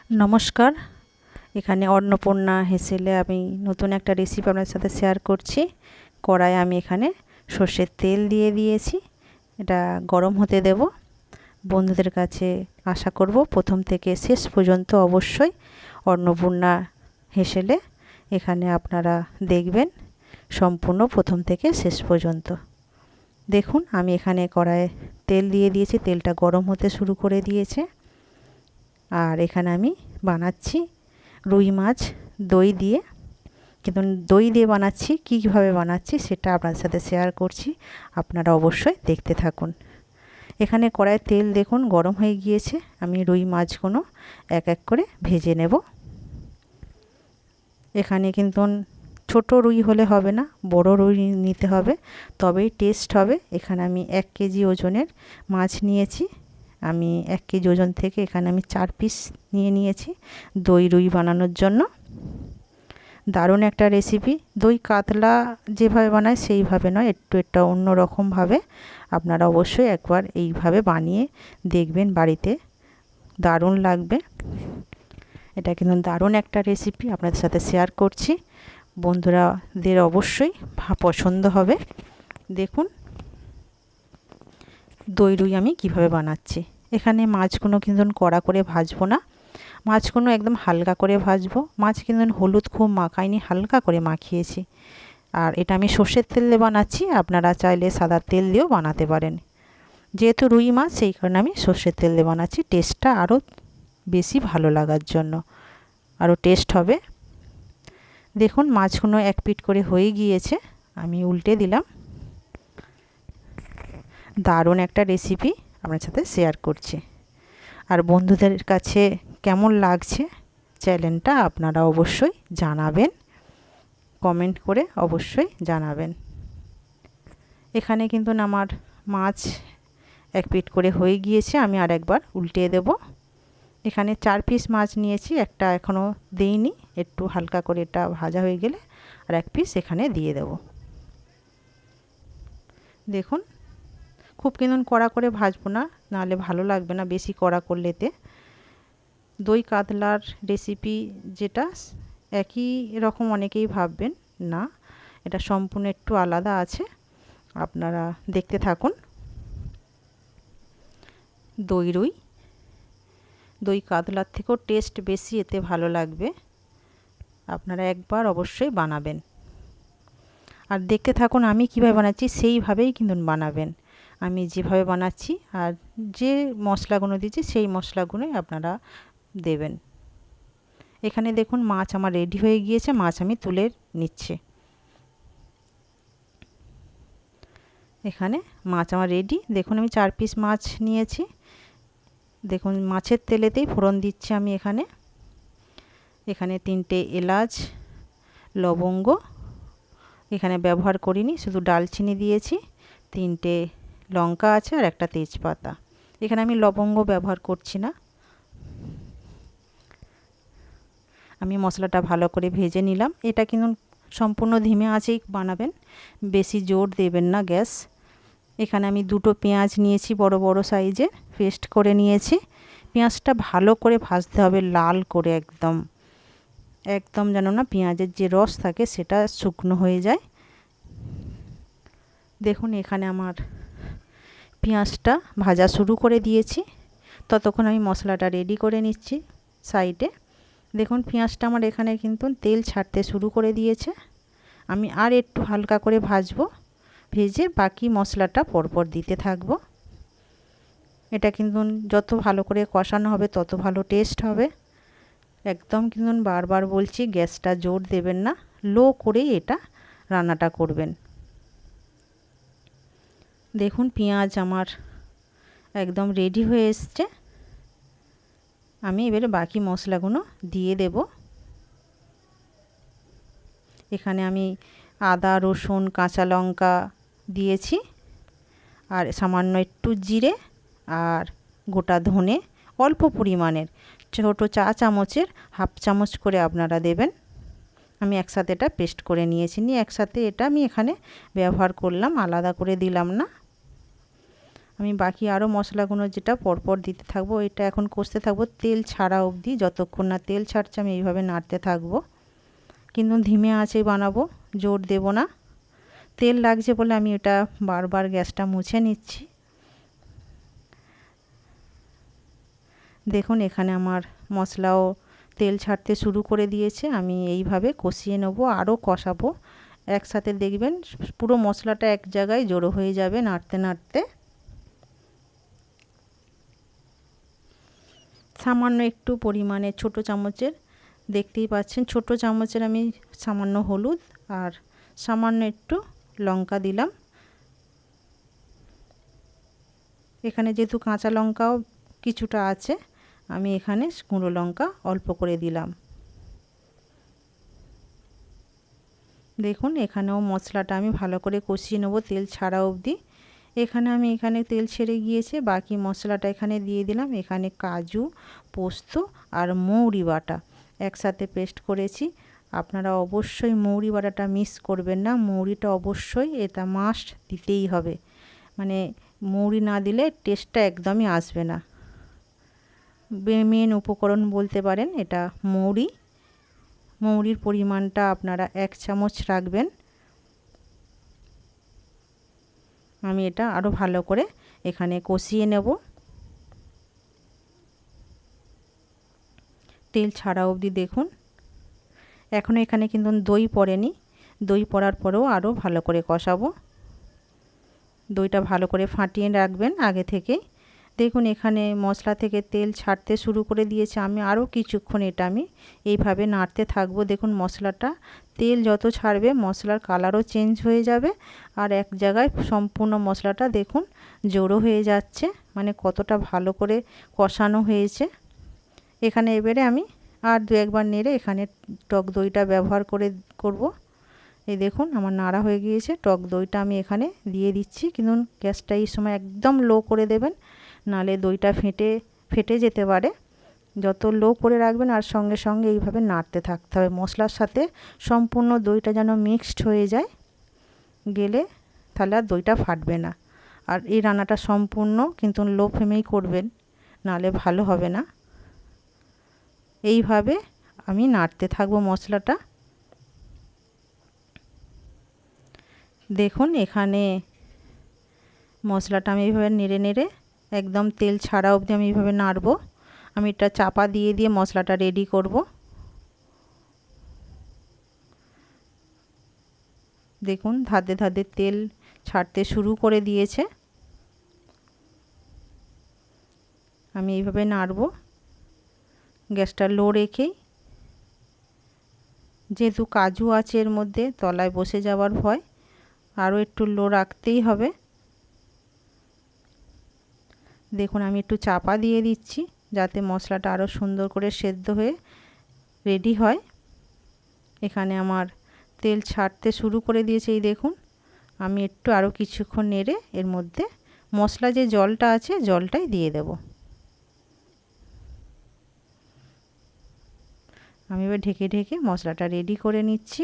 নমস্কার। এখানে অন্নপূর্ণা হেসেলে আমি নতুন একটা রেসিপি আপনাদের সাথে শেয়ার করছি। কড়াইয়ে আমি এখানে সর্ষের তেল দিয়ে দিয়েছি, এটা গরম হতে দেব। বন্ধুদের কাছে আশা করব প্রথম থেকে শেষ পর্যন্ত অবশ্যই অন্নপূর্ণা হেসেলে এখানে আপনারা দেখবেন সম্পূর্ণ প্রথম থেকে শেষ পর্যন্ত। দেখুন আমি এখানে কড়াইয়ে তেল দিয়ে দিয়েছি, তেলটা গরম হতে শুরু করে দিয়েছে। আর এখানে আমি বানাচ্ছি রুই মাছ দই দিয়ে, কিন্তু দই দিয়ে বানাচ্ছি। কীভাবে বানাচ্ছি সেটা আপনাদের সাথে শেয়ার করছি, আপনারা অবশ্যই দেখতে থাকুন। এখানে কড়াইয়ে তেল দেখুন গরম হয়ে গিয়েছে, আমি রুই মাছগুলো এক এক করে ভেজে নেব। এখানে কিন্তু ছোট রুই হলে হবে না, বড় রুই নিতে হবে, তবেই টেস্ট হবে। এখানে আমি 1 কেজি ওজনের মাছ নিয়েছি। আমি 1 কেজি ওজন থেকে এখানে আমি 4 পিস নিয়ে নিয়েছি দই রুই বানানোর জন্য। দারুণ একটা রেসিপি। দই কাতলা যেভাবে বানায় সেইভাবে নয়, এটা অন্য রকমভাবে। আপনারা অবশ্যই একবার এইভাবে বানিয়ে দেখবেন বাড়িতে, দারুণ লাগবে। এটা কিন্তু দারুণ একটা রেসিপি আপনাদের সাথে শেয়ার করছি, বন্ধুরাদের অবশ্যই পছন্দ হবে। দেখুন দই রুই আমি কিভাবে বানাচ্ছি। এখানে মাছগুলো কিন্তু কড়া করে ভাজবো না, মাছগুলো একদম হালকা করে ভাজবো। মাছ কিন্তু হলুদ খুব মাখাইনি, হালকা করে মাখিয়েছি। আর এটা আমি সর্ষের তেল দিয়ে বানাচ্ছি, আপনারা চাইলে সাদা তেল দিয়েও বানাতে পারেন। যেহেতু রুই মাছ সেই কারণে আমি সর্ষের তেল দিয়ে বানাচ্ছি, টেস্টটা আরও বেশি ভালো লাগার জন্য, আরও টেস্ট হবে। দেখুন মাছগুলো এক পিঠ করে হয়ে গিয়েছে, আমি উল্টে দিলাম। দারুণ একটা রেসিপি আপনার সাথে শেয়ার করছি। আর বন্ধুদের কাছে কেমন লাগছে চ্যানেলটা আপনারা অবশ্যই জানাবেন, কমেন্ট করে অবশ্যই জানাবেন। এখানে কিন্তু আমার মাছ এক পিঠ করে হয়ে গিয়েছে, আমি আর একবার উল্টে দেব। এখানে 4 পিস মাছ নিয়েছি, একটা এখনও দেইনি, একটু হালকা করে এটা ভাজা হয়ে গেলে আর 1 পিস এখানে দিয়ে দেব। দেখুন খুব কিন্তু কড়া করে ভাজবো না, নাহলে ভালো লাগবে না বেশি কড়া করলেতে। দই কাতলার রেসিপি যেটা একই রকম অনেকেই ভাববেন, না, এটা সম্পূর্ণ একটু আলাদা আছে, আপনারা দেখতে থাকুন। দই রুই, দই কাতলার থেকেও টেস্ট বেশি, এতে ভালো লাগবে। আপনারা একবার অবশ্যই বানাবেন, আর দেখতে থাকুন আমি কিভাবে বানাচ্ছি, সেইভাবেই কিন্তু বানাবেন। আমি যেভাবে বানাচ্ছি আর যে মশলাগুলো দিচ্ছি সেই মশলাগুলোই আপনারা দেবেন। এখানে দেখুন মাছ আমার রেডি হয়ে গিয়েছে, মাছ আমি তুলে নিচ্ছি। এখানে মাছ আমার রেডি। দেখুন আমি 4 পিস মাছ নিয়েছি। দেখুন মাছের তেলেতেই ফোড়ন দিচ্ছি আমি। এখানে 3টে এলাচ, লবঙ্গ এখানে ব্যবহার করিনি, শুধু ডালচিনি দিয়েছি। 3টে লঙ্কা আছে আর একটা তেজপাতা। এখানে আমি লবঙ্গ ব্যবহার করছি না। আমি মশলাটা ভালো করে ভেজে নিলাম। এটা কিন্তু সম্পূর্ণ ধিমে আঁচেই বানাবেন, বেশি জোর দেবেন না গ্যাস। এখানে আমি 2টো পেঁয়াজ নিয়েছি, বড় বড় সাইজের, পেস্ট করে নিয়েছি। পেঁয়াজটা ভালো করে ভাজতে হবে, লাল করে একদম, একদম যেন না পেঁয়াজের যে রস থাকে সেটা শুকনো হয়ে যায়। দেখুন এখানে আমার পেঁয়াজটা ভাজা শুরু করে দিয়েছি, ততক্ষণ আমি মশলাটা রেডি করে নিচ্ছি সাইডে। দেখুন পেঁয়াজটা আমার এখানে কিন্তু তেল ছাড়তে শুরু করে দিয়েছে। আমি আর একটু হালকা করে ভাজবো, ভেজে বাকি মশলাটা পরপর দিতে থাকবো। এটা কিন্তু যত ভালো করে কষানো হবে তত ভালো টেস্ট হবে। একদম কিন্তু বারবার বলছি গ্যাসটা জোর দেবেন না, লো করেই এটা রান্নাটা করবেন। দেখুন পেঁয়াজ আমার একদম রেডি হয়ে এসছে। আমি এবারে বাকি মশলাগুলো দিয়ে দেব। এখানে আমি আদা রসুন কাঁচা লঙ্কা দিয়েছি, আর সামান্য একটু জিরে আর গোটা ধনে অল্প পরিমাণের, ছোটো চা চামচের হাফ চামচ করে আপনারা দেবেন। আমি একসাথে এটা পেস্ট করে নিয়েছি, নিয়ে একসাথে এটা আমি এখানে ব্যবহার করলাম, আলাদা করে দিলাম না। আমি বাকি আরও মশলাগুলো যেটা পরপর দিতে থাকবো, এটা এখন কষতে থাকবো তেল ছাড়া অবধি। যতক্ষণ না তেল ছাড়ছে আমি এইভাবে নাড়তে থাকবো, কিন্তু ধিমে আঁচে বানাবো, জোর দেব না। তেল লাগছে বলে আমি এটা বারবার গ্যাসটা মুছে নিচ্ছি। দেখুন এখানে আমার মশলাও তেল ছাড়তে শুরু করে দিয়েছে। আমি এইভাবে কষিয়ে নেবো, আরও কষাবো। একসাথে দেখবেন পুরো মশলাটা এক জায়গায় জড়ো হয়ে যাবে নাড়তে নাড়তে। সামান্য একটু পরিমাণে ছোট চামচের, দেখতেই পাচ্ছেন ছোট চামচের আমি সামান্য হলুদ আর সামান্য একটু লঙ্কা দিলাম। এখানে যেহেতু কাঁচা লঙ্কাও কিছুটা আছে, আমি এখানে গুঁড়ো লঙ্কা অল্প করে দিলাম। দেখুন এখানেও মশলাটা আমি ভালো করে কষিয়ে নেব তেল ছাড়া অবধি। এখানে তেল ছেড়ে গিয়েছে, বাকি মশলাটা এখানে দিয়ে দিলাম। এখানে কাজু, পোস্ত আর মৌরি বাটা একসাথে পেস্ট করেছি। আপনারা অবশ্যই মৌরি বাটাটা মিস করবেন না, মৌরিটা অবশ্যই এটা মাস্ট দিতেই হবে। মানে মৌরি না দিলে টেস্টটা একদমই আসবে না। মেন উপকরণ বলতে পারেন এটা মৌরি। মৌরির পরিমাণটা আপনারা 1 চামচ রাখবেন। আমি এটা আরও ভালো করে এখানে কষিয়ে নেব, তেল ছাড়া অবধি। দেখুন এখনও এখানে কিন্তু দই পড়েনি, দই পড়ার পরেও আরও ভালো করে কষাবো। দইটা ভালো করে ফাটিয়ে রাখবেন আগে থেকেই। দেখুন এখানে মশলা থেকে তেল ছাড়তে শুরু করে দিয়েছে। আমি আরও কিছুক্ষণ এটা আমি এইভাবে নাড়তে থাকবো। দেখুন মশলাটা তেল যত ছাড়বে মশলার কালারও চেঞ্জ হয়ে যাবে, আর এক জায়গায় সম্পূর্ণ মশলাটা দেখুন জড়ো হয়ে যাচ্ছে, মানে কতটা ভালো করে কষানো হয়েছে। এখানে এবারে আমি আর 2-1 বার নেড়ে এখানে টক দইটা ব্যবহার করব। এই দেখুন আমার নাড়া হয়ে গিয়েছে, টক দইটা আমি এখানে দিয়ে দিচ্ছি। কিন্তু গ্যাসটা এই সময় একদম লো করে দেবেন, নালে দইটা ফেটে যেতে পারে। যত লো করে রাখবেন আর সঙ্গে সঙ্গে এইভাবে নাড়তে থাকতে হবে। মশলার সাথে সম্পূর্ণ দইটা যেন মিক্সড হয়ে যায়, গেলে তাহলে আর দইটা ফাটবে না। আর এই রান্নাটা সম্পূর্ণ কিন্তু লো ফ্লেমেই করবেন, নালে ভালো হবে না। এইভাবে আমি নাড়তে থাকবো মশলাটা। দেখুন এখানে মশলাটা আমি এইভাবে নেড়ে নেড়ে একদম তেল ছাড়া অবধি আমি এইভাবে নাড়বো। আমি এটা চাপা দিয়ে দিয়ে মশলাটা রেডি করব। দেখুন ধাতে ধাতে তেল ছাড়তে শুরু করে দিয়েছে। আমি এইভাবে নাড়ব গ্যাসটা লো রেখেই, যেহেতু কাজু আছে এর মধ্যে, তলায় বসে যাওয়ার ভয়, আরও একটু লো রাখতেই হবে। দেখুন আমি একটু চাপা দিয়ে দিচ্ছি যাতে মশলাটা আরও সুন্দর করে সেদ্ধ হয়ে রেডি হয়। এখানে আমার তেল ছাড়তে শুরু করে দিয়েছে, এই দেখুন। আমি একটু আরও কিছুক্ষণ নেড়ে এর মধ্যে মশলা যে জলটা আছে জলটাই দিয়ে দেব। আমি এবার ঢেকে ঢেকে মশলাটা রেডি করে নিচ্ছি।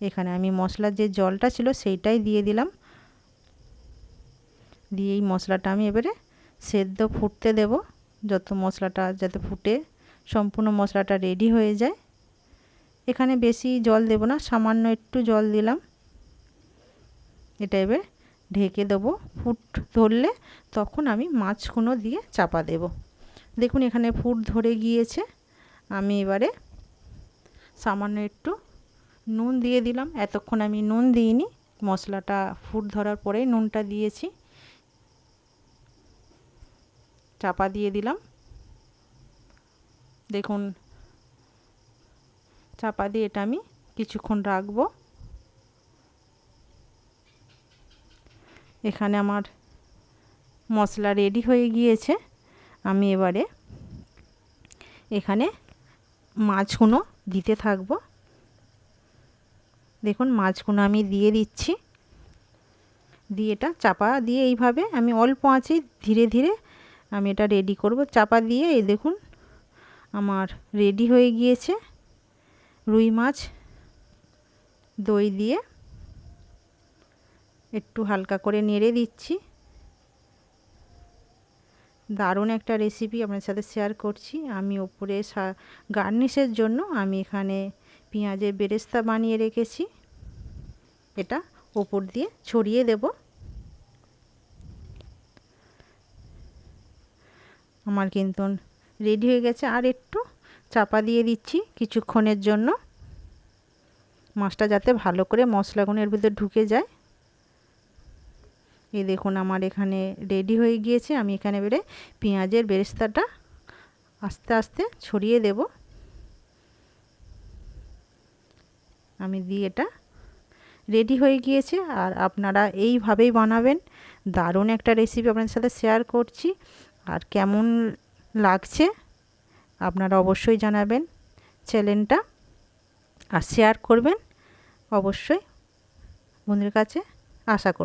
এখানে আমি মশলার যে জলটা ছিল সেইটাই দিয়ে দিলাম। দিয়ে এই মশলাটা আমি এবারে সেদ্ধ ফুটতে দেব, যত মশলাটা যাতে ফুটে সম্পূর্ণ মশলাটা রেডি হয়ে যায়। এখানে বেশি জল দেব না, সামান্য একটু জল দিলাম। এটা এবার ঢেকে দেবো, ফুট ধরলে তখন আমি মাছগুলো দিয়ে চাপা দেব। দেখুন এখানে ফুট ধরে গিয়েছে। আমি এবারে সামান্য একটু নুন দিয়ে দিলাম। এতক্ষণ আমি নুন দিইনি, মশলাটা ফুট ধরার পরেই নুনটা দিয়েছি। চাপা দিয়ে দিলাম। দেখুন চাপা দিয়ে এটা আমি কিছুক্ষণ রাখবো। এখানে আমার মশলা রেডি হয়ে গিয়েছে। আমি এবারে এখানে মাছগুলো দিতে থাকবো। দেখুন মাছগুলো আমি দিয়ে দিচ্ছি, দিয়ে এটা চাপা দিয়ে এইভাবে আমি অল্প আঁচে ধীরে ধীরে আমি এটা রেডি করব। চাপা দিয়ে এই দেখুন আমার রেডি হয়ে গিয়েছে রুই মাছ দই দিয়ে। একটু হালকা করে নেড়ে দিচ্ছি দারুণ একটা রেসিপি আপনার সাথে শেয়ার করছি। আমি ওপরে গার্নিশের জন্য আমি এখানে পেঁয়াজের বেরেস্তা বানিয়ে রেখেছি, এটা ওপর দিয়ে ছড়িয়ে দেব। আমার কিন্তু রেডি হয়ে গেছে। আর একটু চাপা দিয়ে দিচ্ছি কিছুক্ষণের জন্য, মাছটা যাতে ভালো করে মশলাগুলো এর ভিতরে ঢুকে যায়। এই দেখুন আমার এখানে রেডি হয়ে গিয়েছে। আমি এখানে এবারে পেঁয়াজের বেরেস্তাটা আস্তে আস্তে ছড়িয়ে দেব। আমি দিয়ে এটা রেডি হয়ে গিয়েছে। আর আপনারা এইভাবেই বানাবেন। দারুণ একটা রেসিপি আপনাদের সাথে শেয়ার করছি। আর কেমন লাগছে আপনারা অবশ্যই জানাবেন চ্যানেলটা, আর শেয়ার করবেন অবশ্যই বন্ধুদের কাছে, আশা করি।